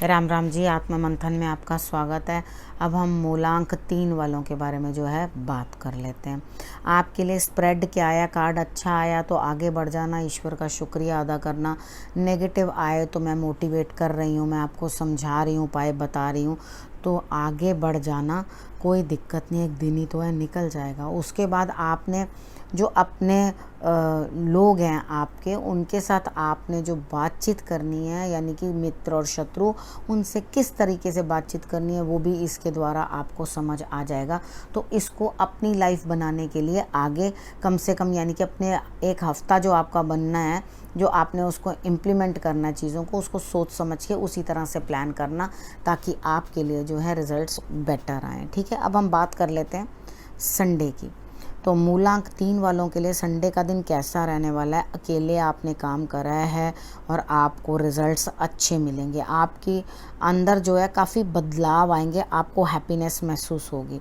राम राम जी। आत्म मंथन में आपका स्वागत है। अब हम मूलांक 3 वालों के बारे में जो है बात कर लेते हैं। आपके लिए स्प्रेड क्या आया, कार्ड अच्छा आया तो आगे बढ़ जाना, ईश्वर का शुक्रिया अदा करना। नेगेटिव आए तो मैं मोटिवेट कर रही हूँ, मैं आपको समझा रही हूँ, उपाय बता रही हूँ, तो आगे बढ़ जाना, कोई दिक्कत नहीं, एक दिन ही तो है, निकल जाएगा। उसके बाद आपने जो अपने लोग हैं आपके, उनके साथ आपने जो बातचीत करनी है, यानी कि मित्र और शत्रु, उनसे किस तरीके से बातचीत करनी है वो भी इसके द्वारा आपको समझ आ जाएगा। तो इसको अपनी लाइफ बनाने के लिए आगे कम से कम, यानी कि अपने एक हफ्ता जो आपका बनना है, जो आपने उसको इम्प्लीमेंट करना है चीज़ों को, उसको सोच समझ के उसी तरह से प्लान करना, ताकि आपके लिए जो है रिजल्ट्स बेटर आएँ। ठीक है, अब हम बात कर लेते हैं संडे की। तो मूलांक 3 वालों के लिए संडे का दिन कैसा रहने वाला है। अकेले आपने काम करा है और आपको रिजल्ट्स अच्छे मिलेंगे। आपकी अंदर जो है काफ़ी बदलाव आएंगे, आपको हैप्पीनेस महसूस होगी।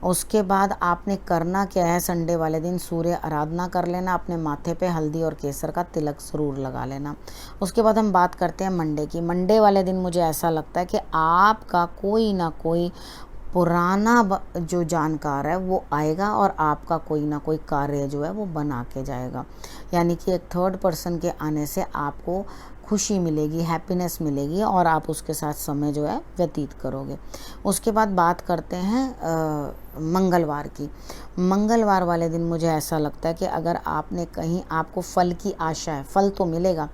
उसके बाद आपने करना क्या है, संडे वाले दिन सूर्य आराधना कर लेना, अपने माथे पे हल्दी और केसर का तिलक ज़रूर लगा लेना। उसके बाद हम बात करते हैं मंडे की। मंडे वाले दिन मुझे ऐसा लगता है कि आपका कोई ना कोई पुराना जो जानकार है वो आएगा और आपका कोई ना कोई कार्य जो है वो बना के जाएगा। यानी कि एक थर्ड पर्सन के आने से आपको खुशी मिलेगी, हैप्पीनेस मिलेगी और आप उसके साथ समय जो है व्यतीत करोगे। उसके बाद बात करते हैं मंगलवार की। मंगलवार वाले दिन मुझे ऐसा लगता है कि अगर आपने कहीं, आपको फल की आशा है, फल तो मिलेगा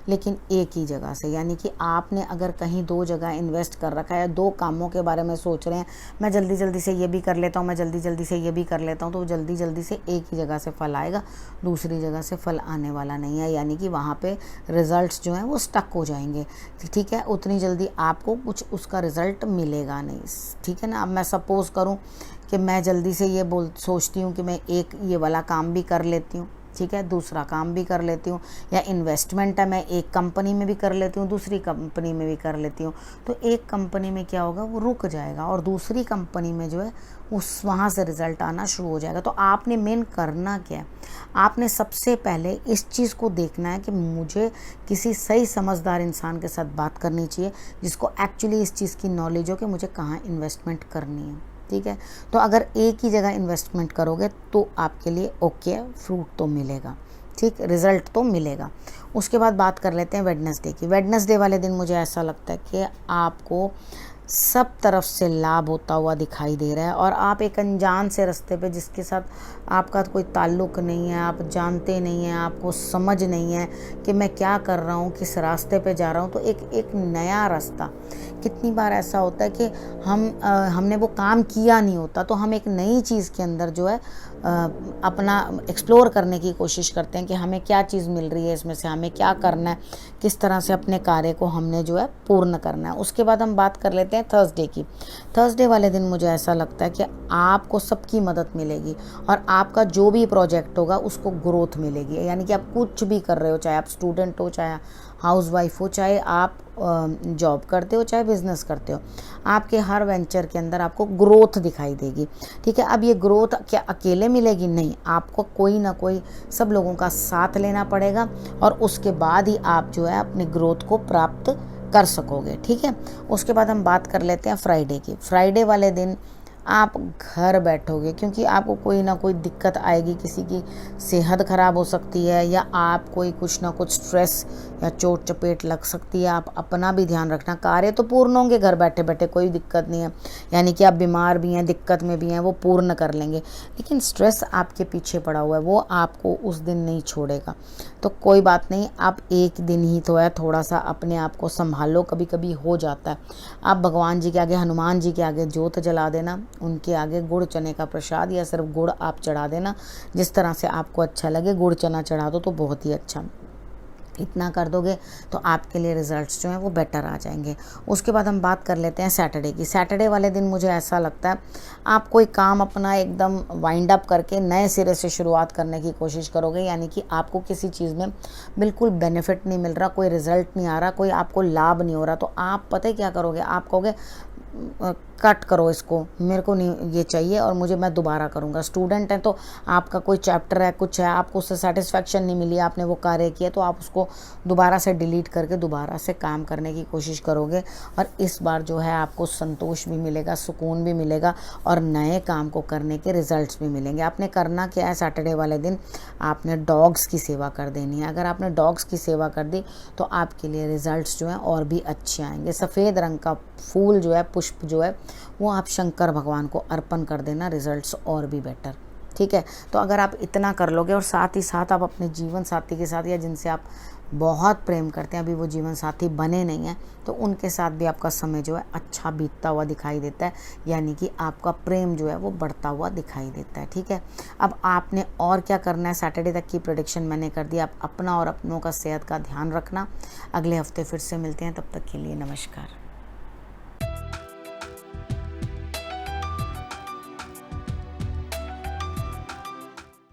लेकिन एक ही जगह से, यानी कि आपने अगर कहीं 2 जगह इन्वेस्ट कर रखा है, 2 कामों के बारे में सोच रहे हैं, मैं जल्दी जल्दी से ये भी कर लेता हूँ, मैं जल्दी जल्दी से ये भी कर लेता हूँ, तो जल्दी जल्दी से एक ही जगह से फल आएगा, दूसरी जगह से फल आने वाला नहीं है। यानी कि वहाँ पे रिज़ल्ट्स जो हैं वो स्टक हो जाएंगे। ठीक है, उतनी जल्दी आपको कुछ उसका रिज़ल्ट मिलेगा नहीं। ठीक है ना। अब मैं सपोज़ करूँ कि मैं जल्दी से ये सोचती हूँ कि मैं एक ये वाला काम भी कर लेती हूँ, ठीक है, दूसरा काम भी कर लेती हूँ, या इन्वेस्टमेंट है, मैं एक कंपनी में भी कर लेती हूँ, दूसरी कंपनी में भी कर लेती हूँ, तो एक कंपनी में क्या होगा, वो रुक जाएगा और दूसरी कंपनी में जो है उस वहाँ से रिज़ल्ट आना शुरू हो जाएगा। तो आपने मेन करना क्या है, आपने सबसे पहले इस चीज़ को देखना है कि मुझे किसी सही समझदार इंसान के साथ बात करनी चाहिए, जिसको एक्चुअली इस चीज़ की नॉलेज हो कि मुझे कहाँ इन्वेस्टमेंट करनी है। ठीक है, तो अगर एक ही जगह इन्वेस्टमेंट करोगे तो आपके लिए ओके, फ्रूट तो मिलेगा, ठीक, रिज़ल्ट तो मिलेगा। उसके बाद बात कर लेते हैं वेडनेसडे की। वेडनेसडे वाले दिन मुझे ऐसा लगता है कि आपको सब तरफ से लाभ होता हुआ दिखाई दे रहा है और आप एक अनजान से रास्ते पे, जिसके साथ आपका कोई ताल्लुक़ नहीं है, आप जानते नहीं हैं, आपको समझ नहीं है कि मैं क्या कर रहा हूँ, किस रास्ते पे जा रहा हूँ, तो एक नया रास्ता। कितनी बार ऐसा होता है कि हमने वो काम किया नहीं होता, तो हम एक नई चीज़ के अंदर जो है अपना एक्सप्लोर करने की कोशिश करते हैं कि हमें क्या चीज़ मिल रही है, इसमें से हमें क्या करना है, किस तरह से अपने कार्य को हमने जो है पूर्ण करना है। उसके बाद हम बात कर लेते हैं थर्सडे की। थर्सडे वाले दिन मुझे ऐसा लगता है कि आपको सबकी मदद मिलेगी और आपका जो भी प्रोजेक्ट होगा उसको ग्रोथ मिलेगी। यानी कि आप कुछ भी कर रहे हो, चाहे आप स्टूडेंट हो, चाहे हाउसवाइफ हो, चाहे आप जॉब करते हो, चाहे बिजनेस करते हो, आपके हर वेंचर के अंदर आपको ग्रोथ दिखाई देगी। ठीक है, अब ये ग्रोथ क्या अकेले मिलेगी? नहीं, आपको कोई ना कोई, सब लोगों का साथ लेना पड़ेगा और उसके बाद ही आप जो है अपनी ग्रोथ को प्राप्त कर सकोगे। ठीक है, उसके बाद हम बात कर लेते हैं फ्राइडे की। फ्राइडे वाले दिन आप घर बैठोगे, क्योंकि आपको कोई ना कोई दिक्कत आएगी, किसी की सेहत ख़राब हो सकती है या आप कोई कुछ ना कुछ स्ट्रेस या चोट चपेट लग सकती है। आप अपना भी ध्यान रखना। कार्य तो पूर्ण होंगे घर बैठे बैठे, कोई दिक्कत नहीं है, यानी कि आप बीमार भी हैं, दिक्कत में भी हैं, वो पूर्ण कर लेंगे, लेकिन स्ट्रेस आपके पीछे पड़ा हुआ है, वो आपको उस दिन नहीं छोड़ेगा। तो कोई बात नहीं, आप एक दिन ही तो है, थोड़ा सा अपने आप को संभालो, कभी कभी हो जाता है। आप भगवान जी के आगे, हनुमान जी के आगे जोत जला देना, उनके आगे गुड़ चने का प्रसाद या सिर्फ गुड़ आप चढ़ा देना, जिस तरह से आपको अच्छा लगे, गुड़ चना चढ़ा दो तो बहुत ही अच्छा। इतना कर दोगे तो आपके लिए रिज़ल्ट्स जो हैं वो बेटर आ जाएंगे। उसके बाद हम बात कर लेते हैं सैटरडे की। सैटरडे वाले दिन मुझे ऐसा लगता है आप कोई काम अपना एकदम वाइंड अप करके नए सिरे से शुरुआत करने की कोशिश करोगे। यानी कि आपको किसी चीज़ में बिल्कुल बेनिफिट नहीं मिल रहा, कोई रिज़ल्ट नहीं आ रहा, कोई आपको लाभ नहीं हो रहा, तो आप पता है क्या करोगे, आप कहोगे कट करो इसको, मेरे को नहीं ये चाहिए और मैं दोबारा करूँगा। स्टूडेंट हैं तो आपका कोई चैप्टर है, कुछ है, आपको उससे सेटिस्फेक्शन नहीं मिली, आपने वो कार्य किया, तो आप उसको दोबारा से डिलीट करके दोबारा से काम करने की कोशिश करोगे और इस बार जो है आपको संतोष भी मिलेगा, सुकून भी मिलेगा और नए काम को करने के रिजल्ट्स भी मिलेंगे। आपने करना क्या है, सैटरडे वाले दिन आपने डॉग्स की सेवा कर देनी है। अगर आपने डॉग्स की सेवा कर दी तो आपके लिए रिजल्ट्स जो हैं और भी अच्छे आएंगे। सफ़ेद रंग का फूल जो है, पुष्प जो है, वो आप शंकर भगवान को अर्पण कर देना, रिजल्ट्स और भी बेटर। ठीक है, तो अगर आप इतना कर लोगे और साथ ही साथ आप अपने जीवन साथी के साथ या जिनसे आप बहुत प्रेम करते हैं, अभी वो जीवन साथी बने नहीं हैं, तो उनके साथ भी आपका समय जो है अच्छा बीतता हुआ दिखाई देता है, यानी कि आपका प्रेम जो है वो बढ़ता हुआ दिखाई देता है। ठीक है, अब आपने और क्या करना है, सैटरडे तक की प्रेडिक्शन मैंने कर दी। आप अपना और अपनों का सेहत का ध्यान रखना। अगले हफ्ते फिर से मिलते हैं, तब तक के लिए नमस्कार।